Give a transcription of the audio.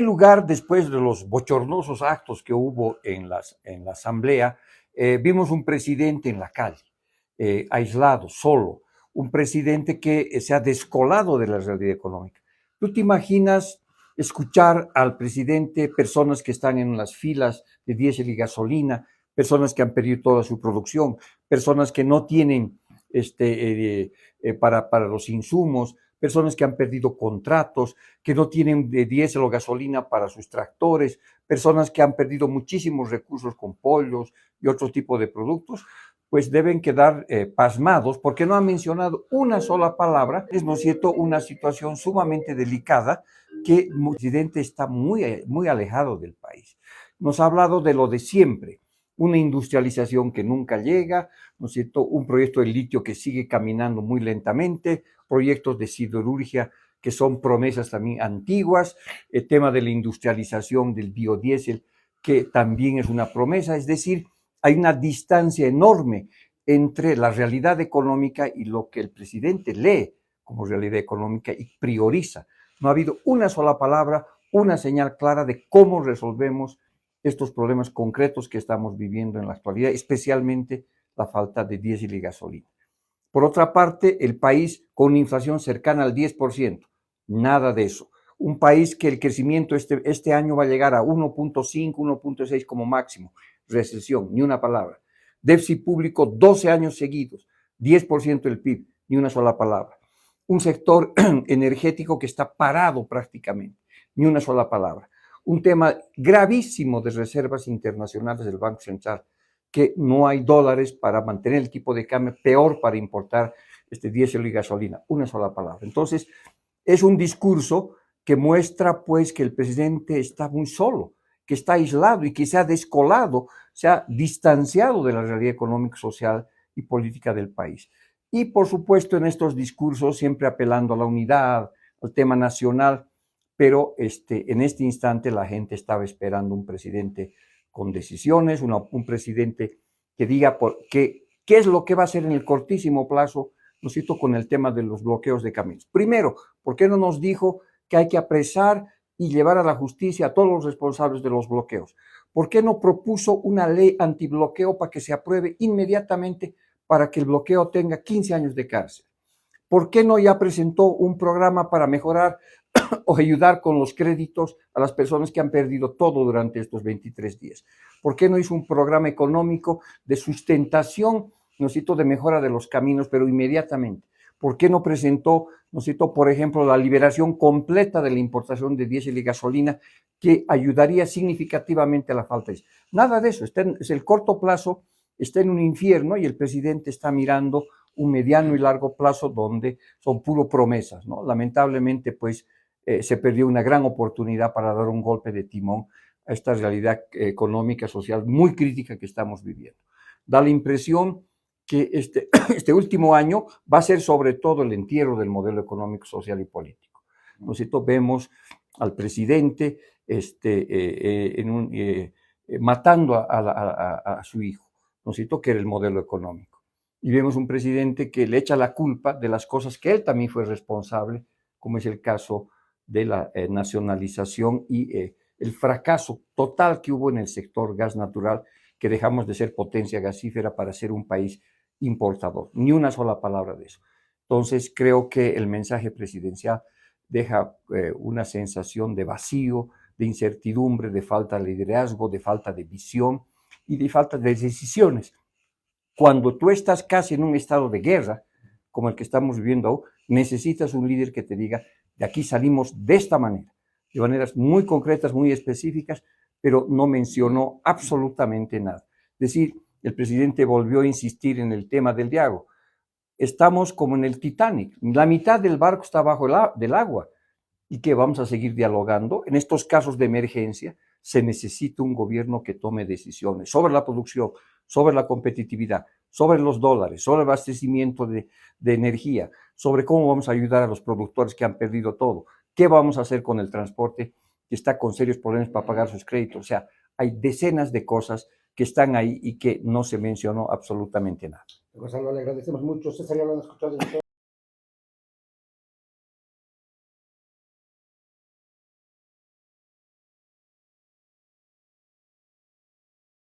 En lugar, después de los bochornosos actos que hubo en la asamblea, vimos un presidente en la calle, aislado, solo, un presidente que se ha descolado de la realidad económica. ¿Tú te imaginas escuchar al presidente personas que están en las filas de diésel y gasolina, personas que han perdido toda su producción, personas que no tienen para los insumos, personas que han perdido contratos, que no tienen diésel o gasolina para sus tractores, personas que han perdido muchísimos recursos con pollos y otro tipo de productos, pues deben quedar pasmados porque no han mencionado una sola palabra. Es, ¿no es cierto?, una situación sumamente delicada que el presidente está muy alejado del país. Nos ha hablado de lo de siempre, una industrialización que nunca llega, ¿no es cierto?, un proyecto de litio que sigue caminando muy lentamente, proyectos de siderurgia que son promesas también antiguas, el tema de la industrialización del biodiesel, que también es una promesa, es decir, hay una distancia enorme entre la realidad económica y lo que el presidente lee como realidad económica y prioriza. No ha habido una sola palabra, una señal clara de cómo resolvemos estos problemas concretos que estamos viviendo en la actualidad, especialmente la falta de diésel y gasolina. Por otra parte, el país con una inflación cercana al 10%, nada de eso. Un país que el crecimiento este año va a llegar a 1.5, 1.6 como máximo. Recesión, ni una palabra. Déficit público 12 años seguidos, 10% del PIB, ni una sola palabra. Un sector energético que está parado prácticamente, ni una sola palabra. Un tema gravísimo de reservas internacionales del Banco Central, que no hay dólares para mantener el tipo de cambio, peor para importar diésel y gasolina, una sola palabra. Entonces, es un discurso que muestra pues que el presidente está muy solo, que está aislado y que se ha descolado, se ha distanciado de la realidad económica, social y política del país. Y por supuesto en estos discursos siempre apelando a la unidad, al tema nacional, pero en este instante la gente estaba esperando un presidente con decisiones, un presidente que diga qué es lo que va a hacer en el cortísimo plazo, ¿no es cierto?, con el tema de los bloqueos de caminos. Primero, ¿por qué no nos dijo que hay que apresar y llevar a la justicia a todos los responsables de los bloqueos? ¿Por qué no propuso una ley antibloqueo para que se apruebe inmediatamente para que el bloqueo tenga 15 años de cárcel? ¿Por qué no ya presentó un programa para mejorar o ayudar con los créditos a las personas que han perdido todo durante estos 23 días? ¿Por qué no hizo un programa económico de sustentación, ¿no es cierto?, de mejora de los caminos, pero inmediatamente? ¿Por qué no presentó, ¿no es cierto?, por ejemplo, la liberación completa de la importación de diésel y gasolina, que ayudaría significativamente a la falta de eso? Nada de eso, es el corto plazo, está en un infierno y el presidente está mirando un mediano y largo plazo donde son puro promesas, ¿no? Lamentablemente, pues, se perdió una gran oportunidad para dar un golpe de timón a esta realidad económica, social muy crítica que estamos viviendo. Da la impresión que este último año va a ser sobre todo el entierro del modelo económico, social y político. Nosotros vemos al presidente matando a su hijo, ¿no? Que era el modelo económico. Y vemos un presidente que le echa la culpa de las cosas que él también fue responsable, como es el caso de la nacionalización y el fracaso total que hubo en el sector gas natural, que dejamos de ser potencia gasífera para ser un país importador. Ni una sola palabra de eso. Entonces, creo que el mensaje presidencial deja una sensación de vacío, de incertidumbre, de falta de liderazgo, de falta de visión y de falta de decisiones. Cuando tú estás casi en un estado de guerra, como el que estamos viviendo ahora, necesitas un líder que te diga, de aquí salimos de esta manera, de maneras muy concretas, muy específicas, pero no mencionó absolutamente nada. Es decir, el presidente volvió a insistir en el tema del diálogo. Estamos como en el Titanic, la mitad del barco está bajo del agua. ¿Y qué? Vamos a seguir dialogando. En estos casos de emergencia se necesita un gobierno que tome decisiones sobre la producción, sobre la competitividad, sobre los dólares, sobre el abastecimiento de energía, sobre cómo vamos a ayudar a los productores que han perdido todo, qué vamos a hacer con el transporte que está con serios problemas para pagar sus créditos. O sea, hay decenas de cosas que están ahí y que no se mencionó absolutamente nada. Gonzalo, le agradecemos mucho. César, ya lo han escuchado.